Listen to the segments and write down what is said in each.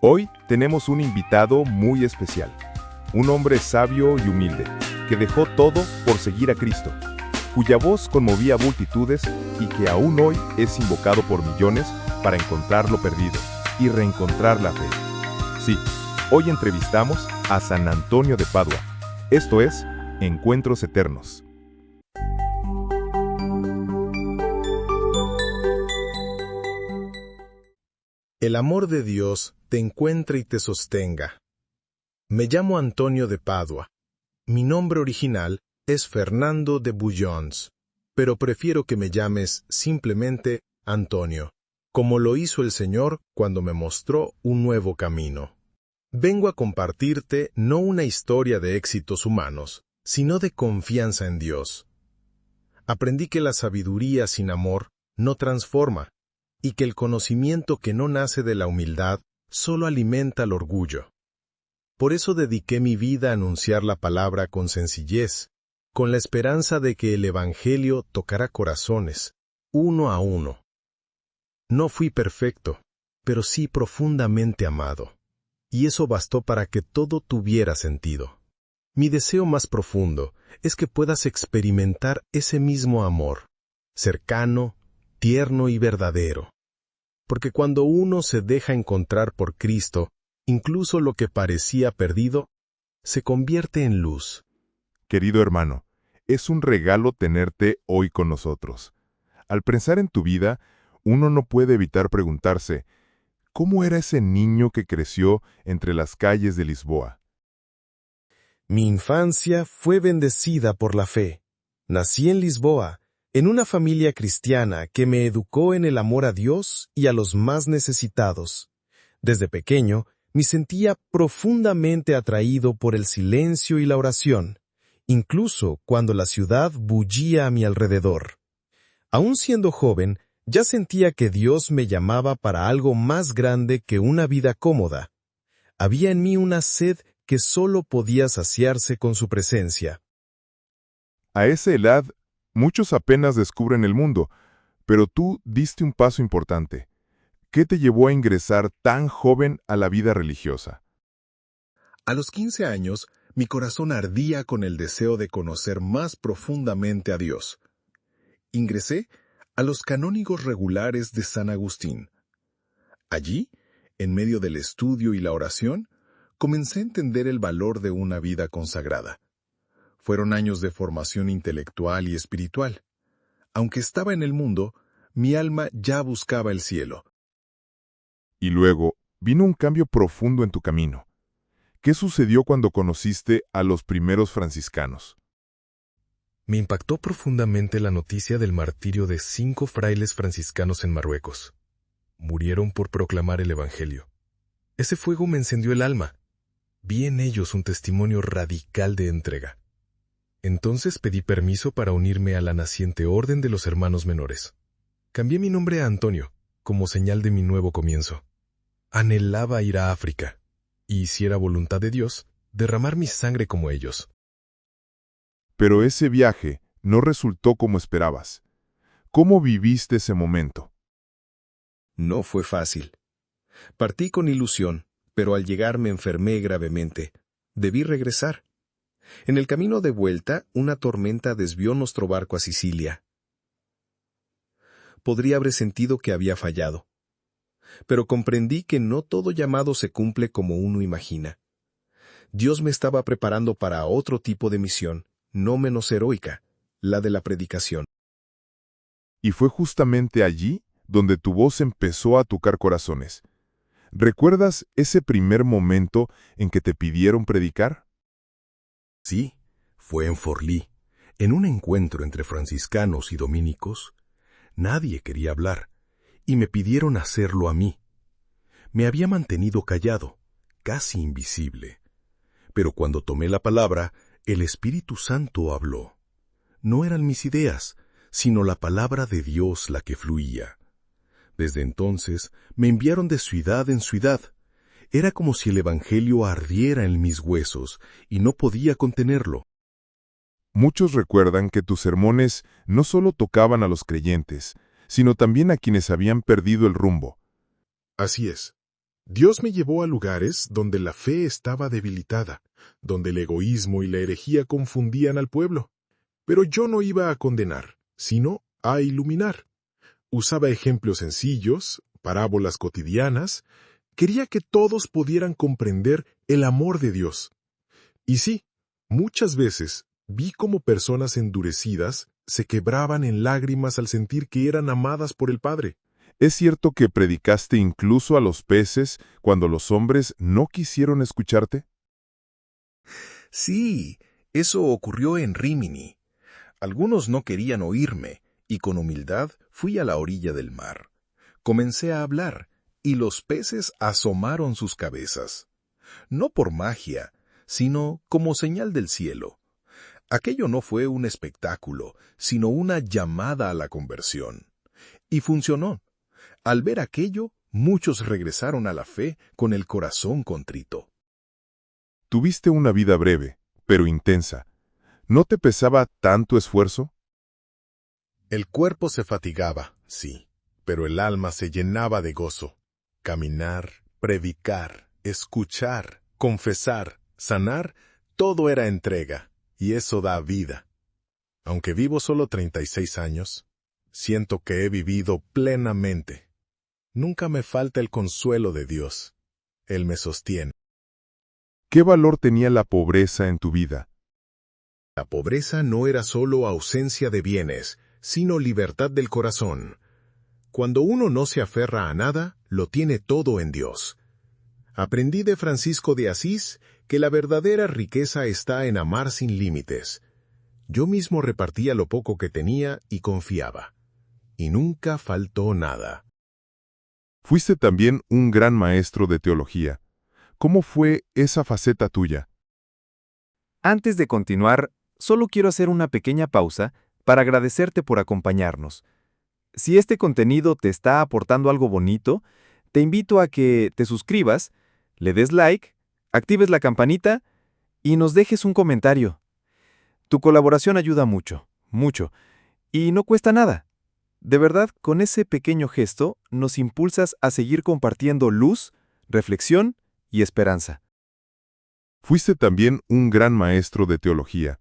Hoy tenemos un invitado muy especial, un hombre sabio y humilde, que dejó todo por seguir a Cristo, cuya voz conmovía multitudes y que aún hoy es invocado por millones para encontrar lo perdido y reencontrar la fe. Sí, hoy entrevistamos a San Antonio de Padua. Esto es Encuentros Eternos. El amor de Dios te encuentre y te sostenga. Me llamo Antonio de Padua. Mi nombre original es Fernando de Bouillons, pero prefiero que me llames simplemente Antonio, como lo hizo el Señor cuando me mostró un nuevo camino. Vengo a compartirte no una historia de éxitos humanos, sino de confianza en Dios. Aprendí que la sabiduría sin amor no transforma, y que el conocimiento que no nace de la humildad solo alimenta el orgullo. Por eso dediqué mi vida a anunciar la palabra con sencillez, con la esperanza de que el Evangelio tocará corazones, uno a uno. No fui perfecto, pero sí profundamente amado, y eso bastó para que todo tuviera sentido. Mi deseo más profundo es que puedas experimentar ese mismo amor, cercano, tierno y verdadero. Porque cuando uno se deja encontrar por Cristo, incluso lo que parecía perdido, se convierte en luz. Querido hermano, es un regalo tenerte hoy con nosotros. Al pensar en tu vida, uno no puede evitar preguntarse, ¿cómo era ese niño que creció entre las calles de Lisboa? Mi infancia fue bendecida por la fe. Nací en Lisboa, en una familia cristiana que me educó en el amor a Dios y a los más necesitados. Desde pequeño, me sentía profundamente atraído por el silencio y la oración, incluso cuando la ciudad bullía a mi alrededor. Aún siendo joven, ya sentía que Dios me llamaba para algo más grande que una vida cómoda. Había en mí una sed que solo podía saciarse con su presencia. A esa edad, muchos apenas descubren el mundo, pero tú diste un paso importante. ¿Qué te llevó a ingresar tan joven a la vida religiosa? A los 15 años, mi corazón ardía con el deseo de conocer más profundamente a Dios. Ingresé a los canónigos regulares de San Agustín. Allí, en medio del estudio y la oración, comencé a entender el valor de una vida consagrada. Fueron años de formación intelectual y espiritual. Aunque estaba en el mundo, mi alma ya buscaba el cielo. Y luego, vino un cambio profundo en tu camino. ¿Qué sucedió cuando conociste a los primeros franciscanos? Me impactó profundamente la noticia del martirio de 5 frailes franciscanos en Marruecos. Murieron por proclamar el Evangelio. Ese fuego me encendió el alma. Vi en ellos un testimonio radical de entrega. Entonces pedí permiso para unirme a la naciente Orden de los Hermanos Menores. Cambié mi nombre a Antonio, como señal de mi nuevo comienzo. Anhelaba ir a África, y si era voluntad de Dios, derramar mi sangre como ellos. Pero ese viaje no resultó como esperabas. ¿Cómo viviste ese momento? No fue fácil. Partí con ilusión, pero al llegar me enfermé gravemente. Debí regresar. En el camino de vuelta, una tormenta desvió nuestro barco a Sicilia. Podría haber sentido que había fallado. Pero comprendí que no todo llamado se cumple como uno imagina. Dios me estaba preparando para otro tipo de misión, no menos heroica, la de la predicación. Y fue justamente allí donde tu voz empezó a tocar corazones. ¿Recuerdas ese primer momento en que te pidieron predicar? Sí, fue en Forlí, en un encuentro entre franciscanos y dominicos. Nadie quería hablar, y me pidieron hacerlo a mí. Me había mantenido callado, casi invisible. Pero cuando tomé la palabra, el Espíritu Santo habló. No eran mis ideas, sino la palabra de Dios la que fluía. Desde entonces me enviaron de ciudad en ciudad. Era como si el Evangelio ardiera en mis huesos y no podía contenerlo. Muchos recuerdan que tus sermones no solo tocaban a los creyentes, sino también a quienes habían perdido el rumbo. Así es. Dios me llevó a lugares donde la fe estaba debilitada, donde el egoísmo y la herejía confundían al pueblo. Pero yo no iba a condenar, sino a iluminar. Usaba ejemplos sencillos, parábolas cotidianas. Quería que todos pudieran comprender el amor de Dios. Y sí, muchas veces vi cómo personas endurecidas se quebraban en lágrimas al sentir que eran amadas por el Padre. ¿Es cierto que predicaste incluso a los peces cuando los hombres no quisieron escucharte? Sí, eso ocurrió en Rímini. Algunos no querían oírme, y con humildad fui a la orilla del mar. Comencé a hablar, y los peces asomaron sus cabezas. No por magia, sino como señal del cielo. Aquello no fue un espectáculo, sino una llamada a la conversión. Y funcionó. Al ver aquello, muchos regresaron a la fe con el corazón contrito. Tuviste una vida breve, pero intensa. ¿No te pesaba tanto esfuerzo? El cuerpo se fatigaba, sí, pero el alma se llenaba de gozo. Caminar, predicar, escuchar, confesar, sanar, todo era entrega, y eso da vida. Aunque vivo solo 36 años, siento que he vivido plenamente. Nunca me falta el consuelo de Dios. Él me sostiene. ¿Qué valor tenía la pobreza en tu vida? La pobreza no era solo ausencia de bienes, sino libertad del corazón. Cuando uno no se aferra a nada, lo tiene todo en Dios. Aprendí de Francisco de Asís que la verdadera riqueza está en amar sin límites. Yo mismo repartía lo poco que tenía y confiaba. Y nunca faltó nada. Fuiste también un gran maestro de teología. ¿Cómo fue esa faceta tuya? Antes de continuar, solo quiero hacer una pequeña pausa para agradecerte por acompañarnos. Si este contenido te está aportando algo bonito, te invito a que te suscribas, le des like, actives la campanita y nos dejes un comentario. Tu colaboración ayuda mucho, mucho, y no cuesta nada. De verdad, con ese pequeño gesto nos impulsas a seguir compartiendo luz, reflexión y esperanza. Fuiste también un gran maestro de teología.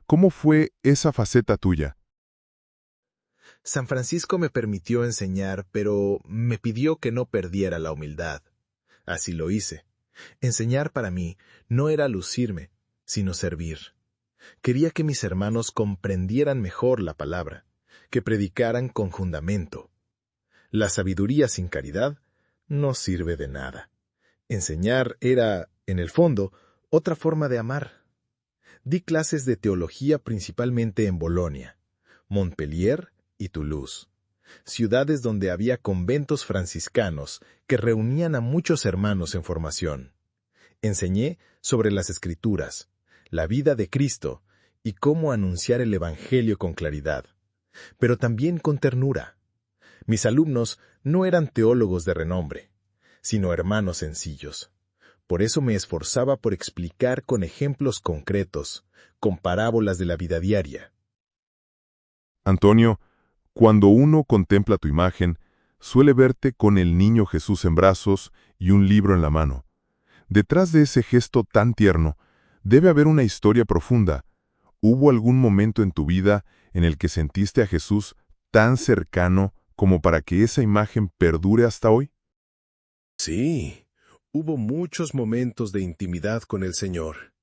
¿Cómo fue esa faceta tuya? San Francisco me permitió enseñar, pero me pidió que no perdiera la humildad. Así lo hice. Enseñar para mí no era lucirme, sino servir. Quería que mis hermanos comprendieran mejor la palabra, que predicaran con fundamento. La sabiduría sin caridad no sirve de nada. Enseñar era, en el fondo, otra forma de amar. Di clases de teología principalmente en Bolonia, Montpellier y Toulouse, ciudades donde había conventos franciscanos que reunían a muchos hermanos en formación. Enseñé sobre las Escrituras, la vida de Cristo y cómo anunciar el Evangelio con claridad, pero también con ternura. Mis alumnos no eran teólogos de renombre, sino hermanos sencillos. Por eso me esforzaba por explicar con ejemplos concretos, con parábolas de la vida diaria. Antonio, cuando uno contempla tu imagen, suele verte con el niño Jesús en brazos y un libro en la mano. Detrás de ese gesto tan tierno, debe haber una historia profunda. ¿Hubo algún momento en tu vida en el que sentiste a Jesús tan cercano como para que esa imagen perdure hasta hoy? Sí, hubo muchos momentos de intimidad con el Señor,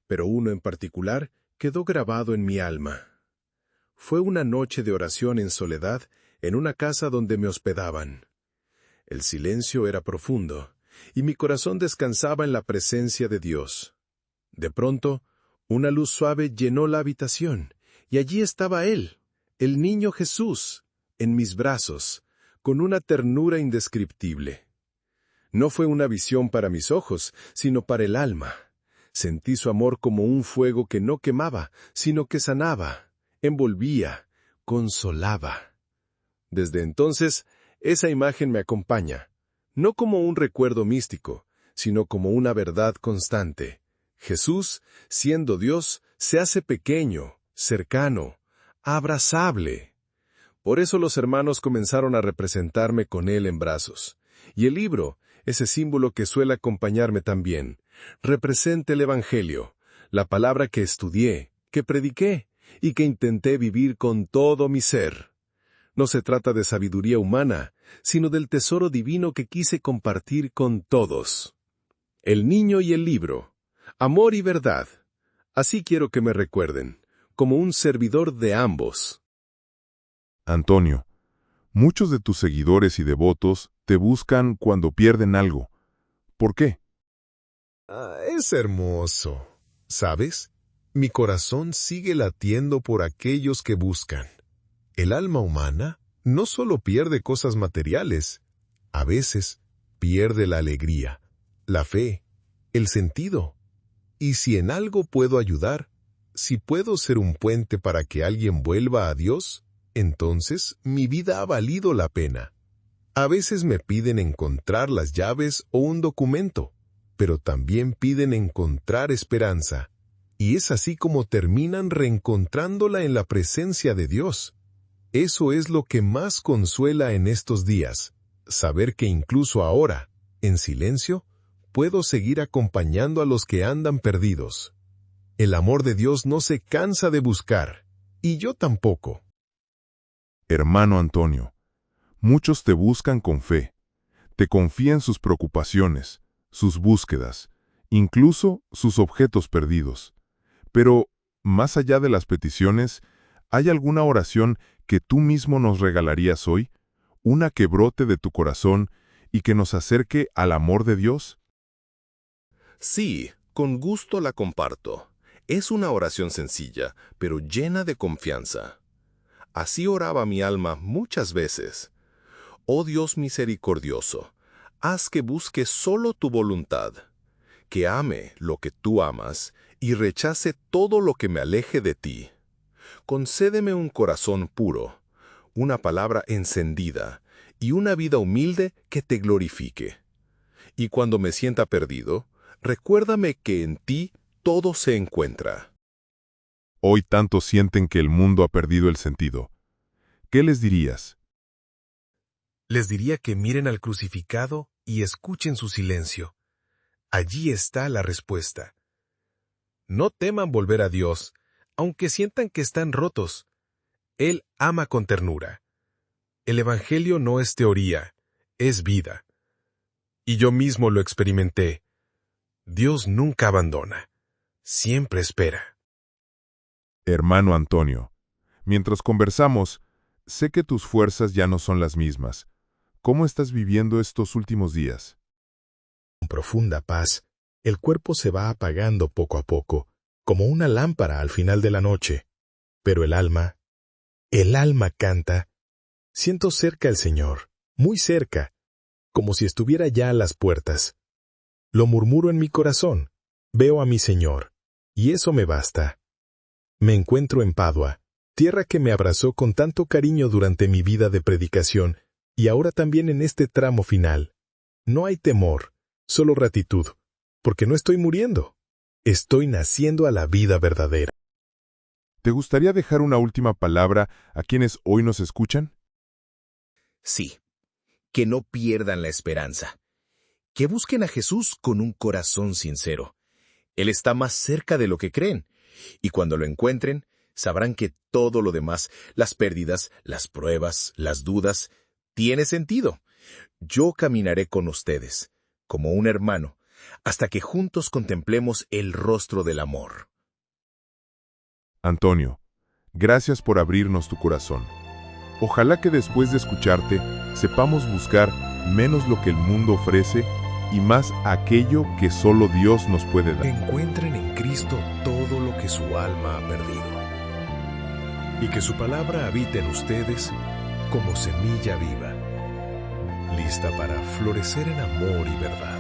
pero uno en particular quedó grabado en mi alma. Fue una noche de oración en soledad en una casa donde me hospedaban. El silencio era profundo, y mi corazón descansaba en la presencia de Dios. De pronto, una luz suave llenó la habitación, y allí estaba Él, el niño Jesús, en mis brazos, con una ternura indescriptible. No fue una visión para mis ojos, sino para el alma. Sentí su amor como un fuego que no quemaba, sino que sanaba, envolvía, consolaba. Desde entonces, esa imagen me acompaña, no como un recuerdo místico, sino como una verdad constante. Jesús, siendo Dios, se hace pequeño, cercano, abrazable. Por eso los hermanos comenzaron a representarme con Él en brazos, y el libro, ese símbolo que suele acompañarme también, representa el Evangelio, la palabra que estudié, que prediqué y que intenté vivir con todo mi ser. No se trata de sabiduría humana, sino del tesoro divino que quise compartir con todos. El niño y el libro, amor y verdad. Así quiero que me recuerden, como un servidor de ambos. Antonio, muchos de tus seguidores y devotos te buscan cuando pierden algo. ¿Por qué? Es hermoso. ¿Sabes? Mi corazón sigue latiendo por aquellos que buscan. El alma humana no solo pierde cosas materiales, a veces pierde la alegría, la fe, el sentido. Y si en algo puedo ayudar, si puedo ser un puente para que alguien vuelva a Dios, entonces mi vida ha valido la pena. A veces me piden encontrar las llaves o un documento, pero también piden encontrar esperanza. Y es así como terminan reencontrándola en la presencia de Dios. Eso es lo que más consuela en estos días, saber que incluso ahora, en silencio, puedo seguir acompañando a los que andan perdidos. El amor de Dios no se cansa de buscar, y yo tampoco. Hermano Antonio, muchos te buscan con fe, te confían sus preocupaciones, sus búsquedas, incluso sus objetos perdidos. Pero, más allá de las peticiones, ¿hay alguna oración que tú mismo nos regalarías hoy? ¿Una que brote de tu corazón y que nos acerque al amor de Dios? Sí, con gusto la comparto. Es una oración sencilla, pero llena de confianza. Así oraba mi alma muchas veces. Oh Dios misericordioso, haz que busque solo tu voluntad, que ame lo que tú amas y rechace todo lo que me aleje de ti. Concédeme un corazón puro, una palabra encendida y una vida humilde que te glorifique. Y cuando me sienta perdido, recuérdame que en ti todo se encuentra. Hoy tantos sienten que el mundo ha perdido el sentido. ¿Qué les dirías? Les diría que miren al crucificado y escuchen su silencio. Allí está la respuesta. No teman volver a Dios, aunque sientan que están rotos. Él ama con ternura. El Evangelio no es teoría, es vida. Y yo mismo lo experimenté. Dios nunca abandona, siempre espera. Hermano Antonio, mientras conversamos, sé que tus fuerzas ya no son las mismas. ¿Cómo estás viviendo estos últimos días? Con profunda paz, el cuerpo se va apagando poco a poco, como una lámpara al final de la noche. Pero el alma canta. Siento cerca al Señor, muy cerca, como si estuviera ya a las puertas. Lo murmuro en mi corazón, veo a mi Señor, y eso me basta. Me encuentro en Padua, tierra que me abrazó con tanto cariño durante mi vida de predicación, y ahora también en este tramo final. No hay temor, solo gratitud, porque no estoy muriendo. Estoy naciendo a la vida verdadera. ¿Te gustaría dejar una última palabra a quienes hoy nos escuchan? Sí, que no pierdan la esperanza. Que busquen a Jesús con un corazón sincero. Él está más cerca de lo que creen, y cuando lo encuentren, sabrán que todo lo demás, las pérdidas, las pruebas, las dudas, tiene sentido. Yo caminaré con ustedes, como un hermano, hasta que juntos contemplemos el rostro del amor. Antonio, gracias por abrirnos tu corazón. Ojalá que después de escucharte, sepamos buscar menos lo que el mundo ofrece y más aquello que solo Dios nos puede dar. Encuentren en Cristo todo lo que su alma ha perdido. Y que su palabra habite en ustedes como semilla viva, lista para florecer en amor y verdad.